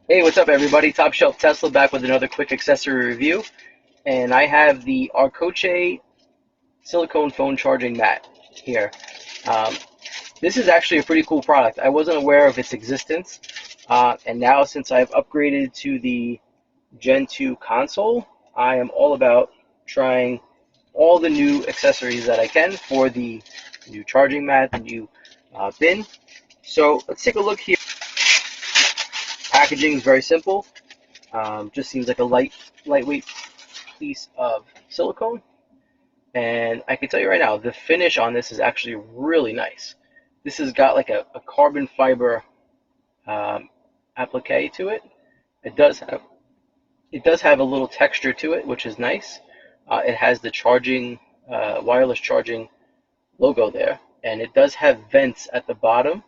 Hey, what's up, everybody? Top Shelf Tesla back with another quick accessory review. And I have the ARCOCHE silicone phone charging mat here. Um, this is actually a pretty cool product. I wasn't aware of its existence. And now, since I've upgraded to the Gen 2 console, I am all about trying all the new accessories that I can for the new charging mat, the new bin. So let's take a look here. Packaging is very simple. Just seems like a lightweight piece of silicone. And I can tell you right now, the finish on this is actually really nice. This has got like a carbon fiber applique to it. It does have a little texture to it, which is nice. It has the charging wireless charging logo there, and it does have vents at the bottom,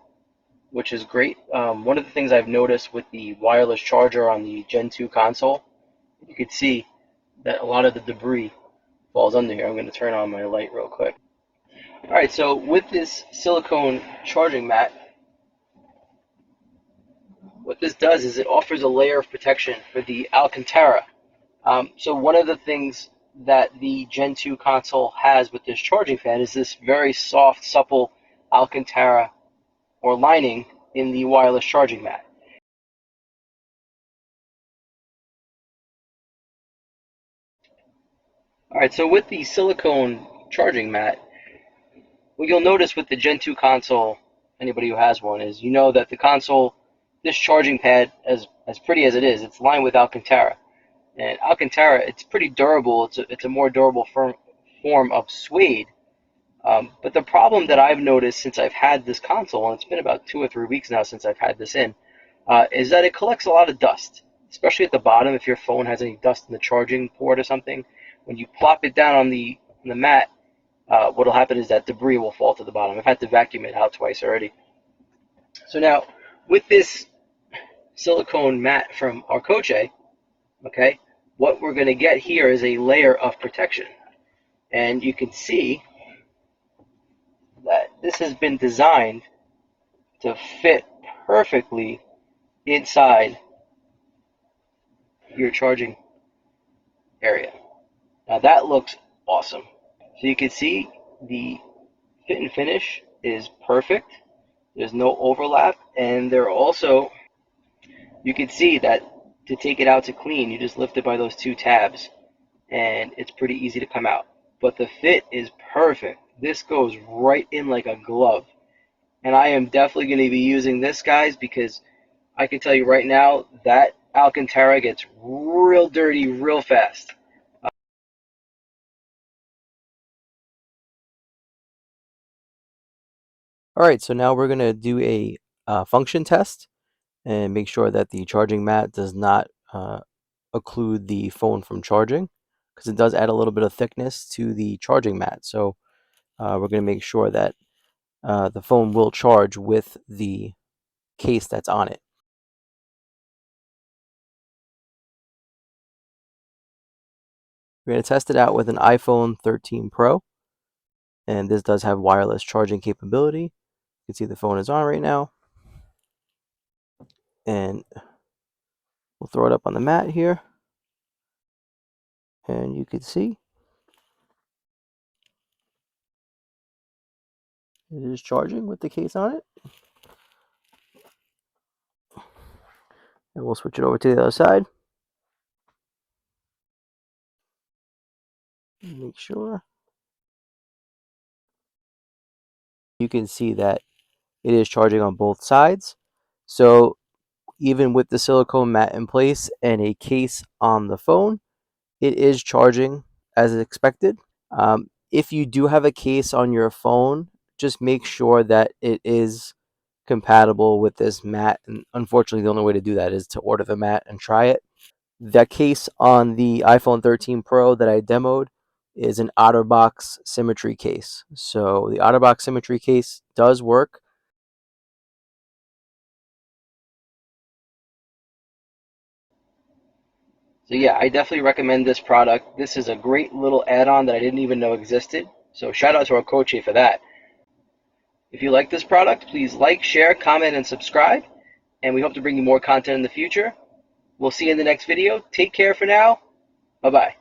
which is great. One of the things I've noticed with the wireless charger on the Gen 2 console, you can see that a lot of the debris falls under here. I'm going to turn on my light real quick. All right, so with this silicone charging mat, what this does is it offers a layer of protection for the Alcantara. So one of the things that the Gen 2 console has with this charging fan is this very soft, supple Alcantara or lining in the wireless charging mat. All right, so with the silicone charging mat, what you'll notice with the Gen 2 console, anybody who has one, is you know that the console, this charging pad, as pretty as it is, it's lined with Alcantara. And Alcantara, it's pretty durable. It's a more durable form of suede. But the problem that I've noticed since I've had this console, and it's been about 2 or 3 weeks now since I've had this in, is that it collects a lot of dust, especially at the bottom. If your phone has any dust in the charging port or something, when you plop it down on the mat, what'll happen is that debris will fall to the bottom. I've had to vacuum it out twice already. So now, with this silicone mat from ARCOCHE, okay, what we're going to get here is a layer of protection. And you can see that this has been designed to fit perfectly inside your charging area. Now that looks awesome. So you can see the fit and finish is perfect. There's no overlap, and there are also, you can see that to take it out to clean, you just lift it by those 2 tabs, and it's pretty easy to come out. But the fit is perfect. This goes right in like a glove. And I am definitely going to be using this, guys, because I can tell you right now that Alcantara gets real dirty real fast. All right, so now we're going to do a function test and make sure that the charging mat does not occlude the phone from charging, because it does add a little bit of thickness to the charging mat. So we're going to make sure that the phone will charge with the case that's on it. We're going to test it out with an iPhone 13 Pro. And this does have wireless charging capability. You can see the phone is on right now. And we'll throw it up on the mat here. And you can see it is charging with the case on it. And we'll switch it over to the other side. Make sure. You can see that it is charging on both sides. So even with the silicone mat in place and a case on the phone, it is charging as expected. If you do have a case on your phone, just make sure that it is compatible with this mat. And unfortunately, the only way to do that is to order the mat and try it. The case on the iPhone 13 Pro that I demoed is an Otterbox symmetry case. So the Otterbox symmetry case does work. So yeah, I definitely recommend this product. This is a great little add-on that I didn't even know existed. So shout out to ARCOCHE for that. If you like this product, please like, share, comment, and subscribe. And we hope to bring you more content in the future. We'll see you in the next video. Take care for now. Bye-bye.